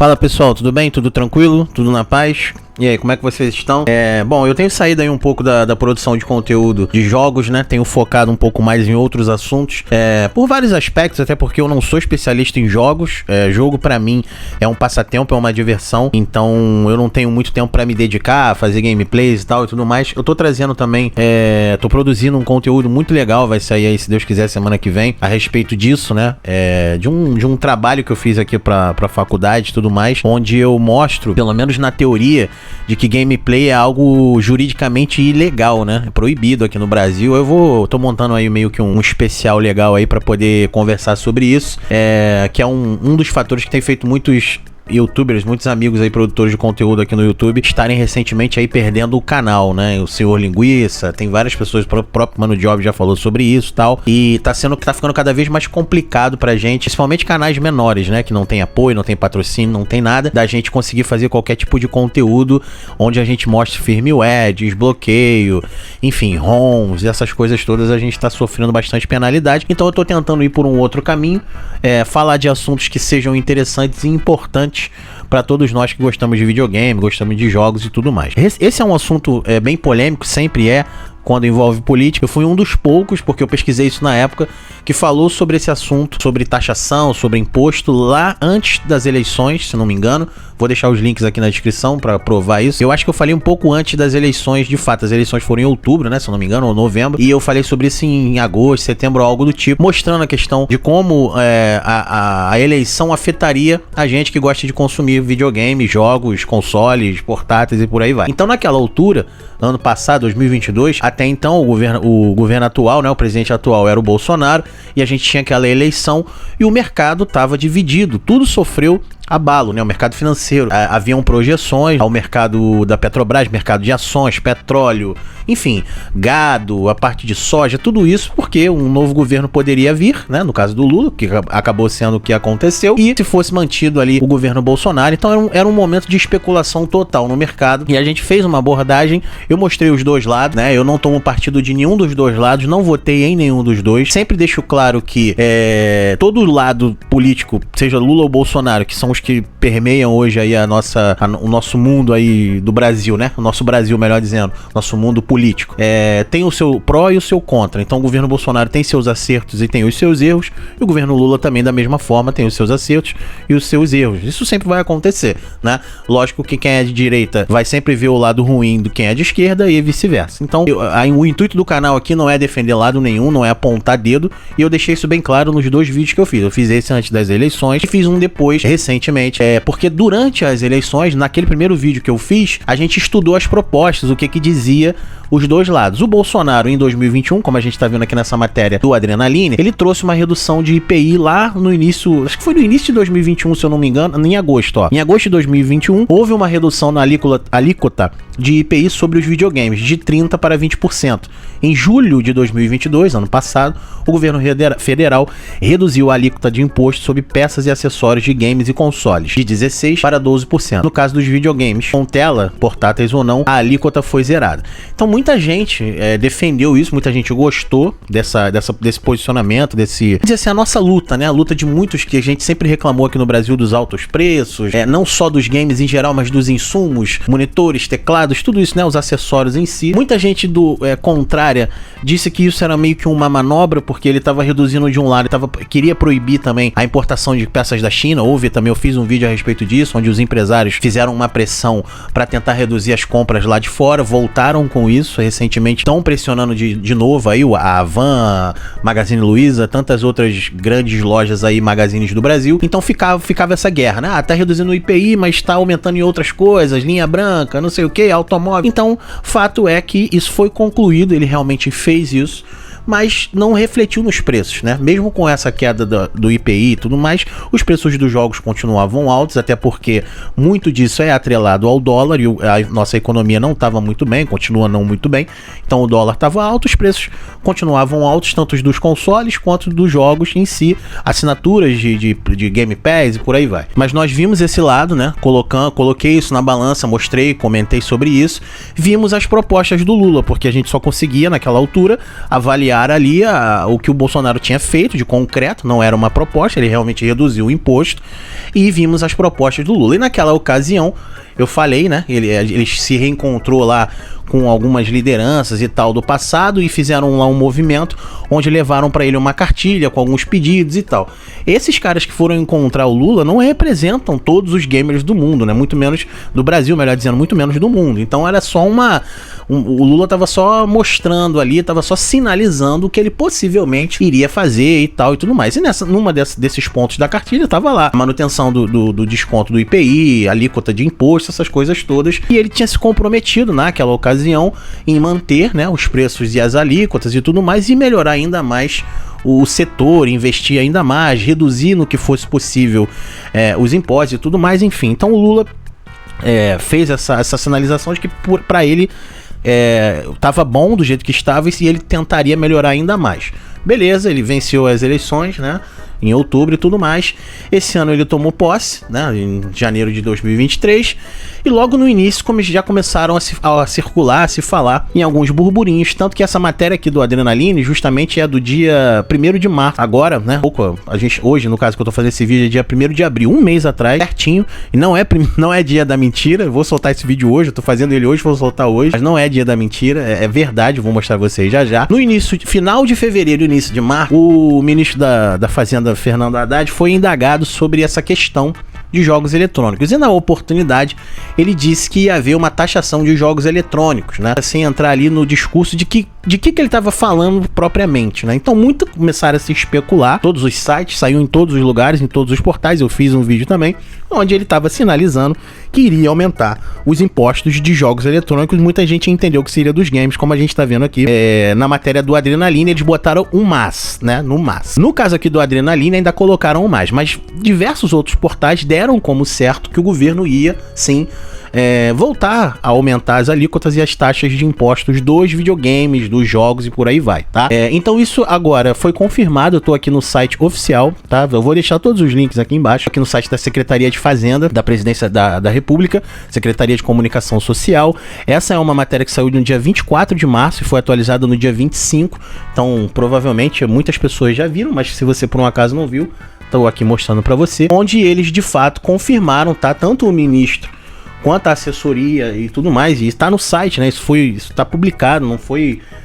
Fala pessoal, tudo bem? Tudo tranquilo? Tudo na paz? E aí, como é que vocês estão? Bom, eu tenho saído aí um pouco da produção de conteúdo de jogos, né? Tenho focado um pouco mais em outros assuntos, por vários aspectos, até porque eu não sou especialista em jogos. Jogo pra mim é um passatempo, é uma diversão, então eu não tenho muito tempo pra me dedicar a fazer gameplays e tal e tudo mais. Eu tô trazendo também, tô produzindo um conteúdo muito legal, vai sair aí, se Deus quiser, semana que vem, a respeito disso, né? De um trabalho que eu fiz aqui pra faculdade e tudo mais, onde eu mostro, pelo menos na teoria, de que gameplay é algo juridicamente ilegal, né? É proibido aqui no Brasil. Tô montando aí meio que um especial legal aí pra poder conversar sobre isso, que é um dos fatores que tem feito muitos youtubers, muitos amigos aí, produtores de conteúdo aqui no YouTube, estarem recentemente aí perdendo o canal, né? O Senhor Linguiça, tem várias pessoas, o próprio Mano Job já falou sobre isso e tal, e tá ficando cada vez mais complicado pra gente, principalmente canais menores, né? Que não tem apoio, não tem patrocínio, não tem nada, da gente conseguir fazer qualquer tipo de conteúdo onde a gente mostre firmware, desbloqueio, enfim, ROMs, essas coisas todas, a gente tá sofrendo bastante penalidade. Então eu tô tentando ir por um outro caminho, falar de assuntos que sejam interessantes e importantes para todos nós que gostamos de videogame, gostamos de jogos e tudo mais. Esse é um assunto bem polêmico, sempre quando envolve política. Eu fui um dos poucos, porque eu pesquisei isso na época, que falou sobre esse assunto, sobre taxação, sobre imposto, lá antes das eleições, se não me engano. Vou deixar os links aqui na descrição para provar isso. Eu acho que eu falei um pouco antes das eleições, de fato. As eleições foram em outubro, né, se eu não me engano, ou novembro. E eu falei sobre isso em agosto, setembro, algo do tipo, mostrando a questão de como a eleição afetaria a gente que gosta de consumir videogame, jogos, consoles, portáteis e por aí vai. Então, naquela altura, ano passado, 2022, até então o governo atual, né, o presidente atual era o Bolsonaro, e a gente tinha aquela eleição e o mercado estava dividido, tudo sofreu abalo, né? O mercado financeiro, haviam projeções ao mercado da Petrobras, mercado de ações, petróleo, enfim, gado, a parte de soja, tudo isso porque um novo governo poderia vir, né? No caso do Lula, que acabou sendo o que aconteceu, e se fosse mantido ali o governo Bolsonaro, então era um momento de especulação total no mercado, e a gente fez uma abordagem, eu mostrei os dois lados, né? Eu não tomo partido de nenhum dos dois lados, não votei em nenhum dos dois, sempre deixo claro que todo lado político, seja Lula ou Bolsonaro, que são os que permeiam hoje aí o nosso mundo aí do Brasil, né? O nosso Brasil, melhor dizendo, nosso mundo político. Tem o seu pró e o seu contra. Então o governo Bolsonaro tem seus acertos e tem os seus erros, e o governo Lula também da mesma forma tem os seus acertos e os seus erros. Isso sempre vai acontecer, né? Lógico que quem é de direita vai sempre ver o lado ruim do quem é de esquerda e vice-versa. Então o intuito do canal aqui não é defender lado nenhum, não é apontar dedo, e eu deixei isso bem claro nos dois vídeos que eu fiz. Eu fiz esse antes das eleições e fiz um depois, recentemente, porque durante as eleições, naquele primeiro vídeo que eu fiz, a gente estudou as propostas, o que dizia os dois lados. O Bolsonaro, em 2021, como a gente tá vendo aqui nessa matéria do Adrenaline, ele trouxe uma redução de IPI lá no início, acho que foi no início de 2021, se eu não me engano, em agosto, ó. Em agosto de 2021, houve uma redução na alíquota de IPI sobre os videogames, de 30% para 20%. Em julho de 2022, ano passado, o governo federal reduziu a alíquota de imposto sobre peças e acessórios de games e consoles, de 16% para 12%. No caso dos videogames, com tela, portáteis ou não, a alíquota foi zerada. Então muita gente defendeu isso, muita gente gostou desse posicionamento, dizer assim, a nossa luta, né? A luta de muitos que a gente sempre reclamou aqui no Brasil dos altos preços, não só dos games em geral, mas dos insumos, monitores, teclados, tudo isso, né? Os acessórios em si. Muita gente contrária disse que isso era meio que uma manobra, porque ele estava reduzindo de um lado, queria proibir também a importação de peças da China. Eu fiz um vídeo a respeito disso, onde os empresários fizeram uma pressão para tentar reduzir as compras lá de fora, voltaram com isso recentemente, estão pressionando de novo aí a Havan, Magazine Luiza, tantas outras grandes lojas aí, magazines do Brasil. Então ficava essa guerra, né? Tá reduzindo o IPI, mas tá aumentando em outras coisas, linha branca, não sei o que, automóvel. Então, fato é que isso foi concluído, ele realmente fez isso, mas não refletiu nos preços, né? Mesmo com essa queda do IPI e tudo mais, os preços dos jogos continuavam altos, até porque muito disso é atrelado ao dólar, e a nossa economia não estava muito bem, continua não muito bem, então o dólar estava alto, os preços continuavam altos, tanto dos consoles quanto dos jogos em si, assinaturas de Game Pass e por aí vai. Mas nós vimos esse lado, né? Coloquei isso na balança, mostrei, comentei sobre isso, vimos as propostas do Lula, porque a gente só conseguia naquela altura avaliar apoiar ali o que o Bolsonaro tinha feito de concreto, não era uma proposta, ele realmente reduziu o imposto, e vimos as propostas do Lula. E naquela ocasião, eu falei, né, ele se reencontrou lá com algumas lideranças e tal do passado e fizeram lá um movimento onde levaram para ele uma cartilha com alguns pedidos e tal. Esses caras que foram encontrar o Lula não representam todos os gamers do mundo, né? Muito menos do Brasil, melhor dizendo, muito menos do mundo. Então era só o Lula tava só mostrando ali, tava só sinalizando o que ele possivelmente iria fazer e tal e tudo mais. E numa desses pontos da cartilha tava lá a manutenção do desconto do IPI, alíquota de imposto, essas coisas todas. E ele tinha se comprometido naquela ocasião em manter, né, os preços e as alíquotas e tudo mais, e melhorar ainda mais o setor, investir ainda mais, reduzir no que fosse possível os impostos e tudo mais, enfim. Então o Lula fez essa sinalização de que para ele estava bom do jeito que estava e ele tentaria melhorar ainda mais. Beleza, ele venceu as eleições, né, em outubro e tudo mais. Esse ano ele tomou posse, né, em janeiro de 2023, e logo no início já começaram a circular, a se falar em alguns burburinhos, tanto que essa matéria aqui do Adrenaline justamente é do dia 1º de março, agora, né, hoje, no caso que eu tô fazendo esse vídeo, é dia 1º de abril, um mês atrás, certinho, e não é dia da mentira. Eu vou soltar esse vídeo hoje, eu tô fazendo ele hoje, vou soltar hoje, mas não é dia da mentira, é verdade, eu vou mostrar pra vocês já. No final de fevereiro, início de março, o ministro da Fazenda, Fernando Haddad, foi indagado sobre essa questão de jogos eletrônicos, e na oportunidade ele disse que ia haver uma taxação de jogos eletrônicos, né, sem entrar ali no discurso de que ele estava falando propriamente, né. Então muito começaram a se especular, todos os sites, saiu em todos os lugares, em todos os portais, eu fiz um vídeo também, onde ele estava sinalizando que iria aumentar os impostos de jogos eletrônicos. Muita gente entendeu que seria dos games, como a gente está vendo aqui na matéria do Adrenaline, eles botaram um mas, né, no mas. No caso aqui do Adrenaline ainda colocaram um mas diversos outros portais deram como certo que o governo ia, sim, voltar a aumentar as alíquotas e as taxas de impostos dos videogames, dos jogos e por aí vai, tá? Então isso agora foi confirmado, eu tô aqui no site oficial, tá? Eu vou deixar todos os links aqui embaixo, aqui no site da Secretaria de Fazenda, da Presidência da República, Secretaria de Comunicação Social. Essa é uma matéria que saiu no dia 24 de março e foi atualizada no dia 25, então provavelmente muitas pessoas já viram, mas se você por um acaso não viu, tô aqui mostrando pra você, onde eles de fato confirmaram, tá? Tanto o ministro quanto a assessoria e tudo mais, e está no site, né? Isso está publicado,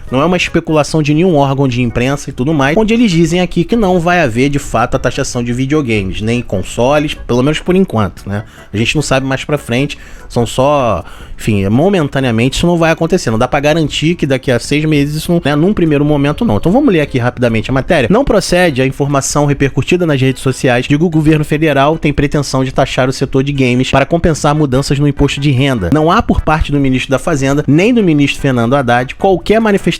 não é uma especulação de nenhum órgão de imprensa e tudo mais, onde eles dizem aqui que não vai haver de fato a taxação de videogames, nem consoles, pelo menos por enquanto, né? A gente não sabe mais pra frente, são só, enfim, momentaneamente isso não vai acontecer, não dá pra garantir que daqui a 6 meses isso não, né, num primeiro momento não. Então vamos ler aqui rapidamente a matéria. Não procede a informação repercutida nas redes sociais de que o governo federal tem pretensão de taxar o setor de games para compensar mudanças no imposto de renda. Não há por parte do ministro da Fazenda, nem do ministro Fernando Haddad, qualquer manifestação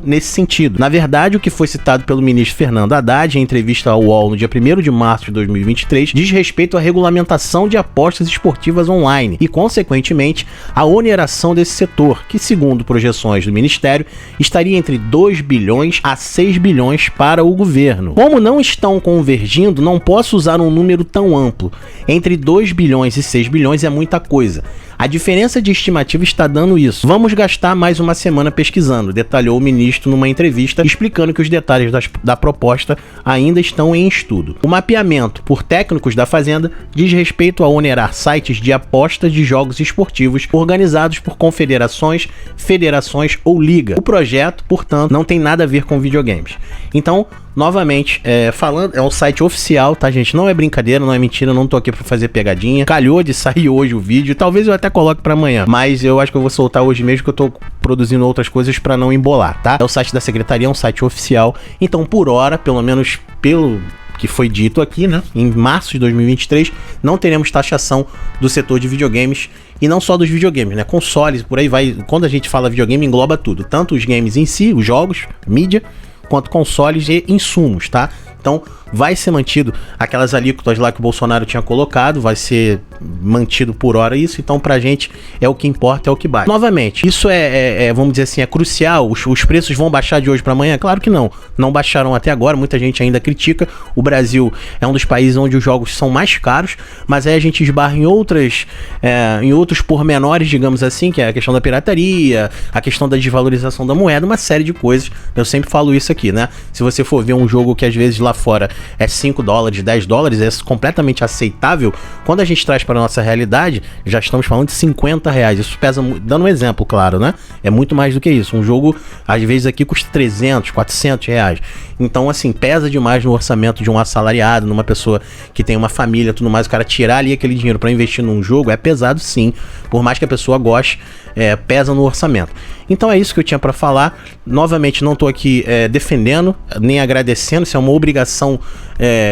nesse sentido. Na verdade, o que foi citado pelo ministro Fernando Haddad em entrevista ao UOL no dia 1º de março de 2023 diz respeito à regulamentação de apostas esportivas online e, consequentemente, a oneração desse setor, que, segundo projeções do Ministério, estaria entre 2 bilhões a 6 bilhões para o governo. Como não estão convergindo, não posso usar um número tão amplo. Entre 2 bilhões e 6 bilhões é muita coisa. A diferença de estimativa está dando isso. Vamos gastar mais uma semana pesquisando, detalhou o ministro numa entrevista, explicando que os detalhes da proposta ainda estão em estudo. O mapeamento por técnicos da Fazenda diz respeito a onerar sites de apostas de jogos esportivos organizados por confederações, federações ou liga. O projeto, portanto, não tem nada a ver com videogames. Então, novamente, falando, é um site oficial, tá, gente? Não é brincadeira, não é mentira, não tô aqui pra fazer pegadinha. Calhou de sair hoje o vídeo, talvez eu até coloque pra amanhã, mas eu acho que eu vou soltar hoje mesmo, que eu tô produzindo outras coisas pra não embolar, tá? É o site da Secretaria, é um site oficial, então por hora, pelo menos pelo que foi dito aqui, né, em março de 2023, não teremos taxação do setor de videogames, e não só dos videogames, né, consoles, por aí vai. Quando a gente fala videogame, engloba tudo, tanto os games em si, os jogos, mídia, quanto consoles e insumos, tá? Então, vai ser mantido aquelas alíquotas lá que o Bolsonaro tinha colocado, vai ser mantido por hora isso, então pra gente é o que importa, é o que bate. Novamente, isso vamos dizer assim, é crucial, os preços vão baixar de hoje pra amanhã? Claro que não baixaram até agora, muita gente ainda critica, o Brasil é um dos países onde os jogos são mais caros, mas aí a gente esbarra em outros pormenores, digamos assim, que é a questão da pirataria, a questão da desvalorização da moeda, uma série de coisas, eu sempre falo isso aqui, né? Se você for ver um jogo que às vezes lá fora é $5, $10, é completamente aceitável, quando a gente traz para a nossa realidade, já estamos falando de R$50, isso pesa, dando um exemplo, claro, né? É muito mais do que isso, um jogo às vezes aqui custa R$300, R$400, então assim, pesa demais no orçamento de um assalariado, numa pessoa que tem uma família, tudo mais, o cara tirar ali aquele dinheiro para investir num jogo é pesado sim, por mais que a pessoa goste, pesa no orçamento. Então é isso que eu tinha para falar. Novamente, não tô aqui defendendo, nem agradecendo, isso é uma obrigação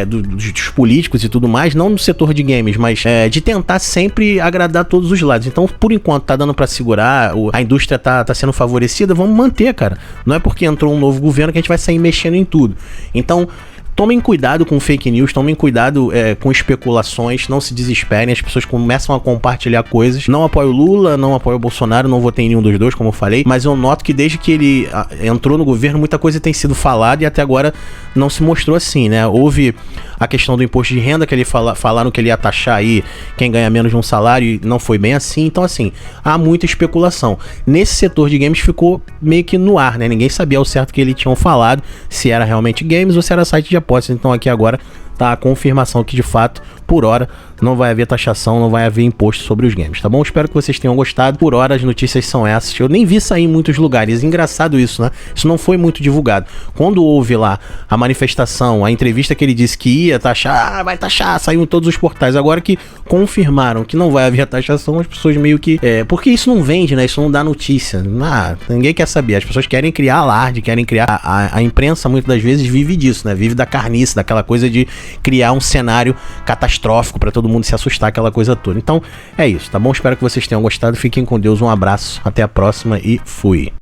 dos políticos e tudo mais, não no setor de games, mas de tentar sempre agradar todos os lados. Então, por enquanto, tá dando para segurar, a indústria tá sendo favorecida, vamos manter, cara. Não é porque entrou um novo governo que a gente vai sair mexendo em tudo. Então, tomem cuidado com fake news, tomem cuidado com especulações, não se desesperem, as pessoas começam a compartilhar coisas. Não apoio o Lula, não apoio o Bolsonaro, não votei em nenhum dos dois, como eu falei, mas eu noto que desde que ele entrou no governo, muita coisa tem sido falada e até agora não se mostrou assim, né? Houve a questão do imposto de renda, que ele falaram que ele ia taxar aí quem ganha menos de um salário e não foi bem assim, então assim, há muita especulação. Nesse setor de games ficou meio que no ar, né? Ninguém sabia ao certo que eles tinham falado, se era realmente games ou se era site de apostas, então aqui agora tá a confirmação que de fato, por hora, não vai haver taxação, não vai haver imposto sobre os games, tá bom? Espero que vocês tenham gostado. Por hora as notícias são essas. Eu nem vi sair em muitos lugares. Engraçado isso, né? Isso não foi muito divulgado. Quando houve lá a manifestação, a entrevista que ele disse que ia taxar, vai taxar, saiu em todos os portais. Agora que confirmaram que não vai haver taxação, as pessoas meio que... porque isso não vende, né? Isso não dá notícia. Ninguém quer saber. As pessoas querem criar alarde, querem criar... A imprensa muitas das vezes vive disso, né? Vive da carniça, daquela coisa de criar um cenário catastrófico pra todo mundo se assustar, aquela coisa toda. Então é isso, tá bom? Espero que vocês tenham gostado. Fiquem com Deus, um abraço, até a próxima e fui.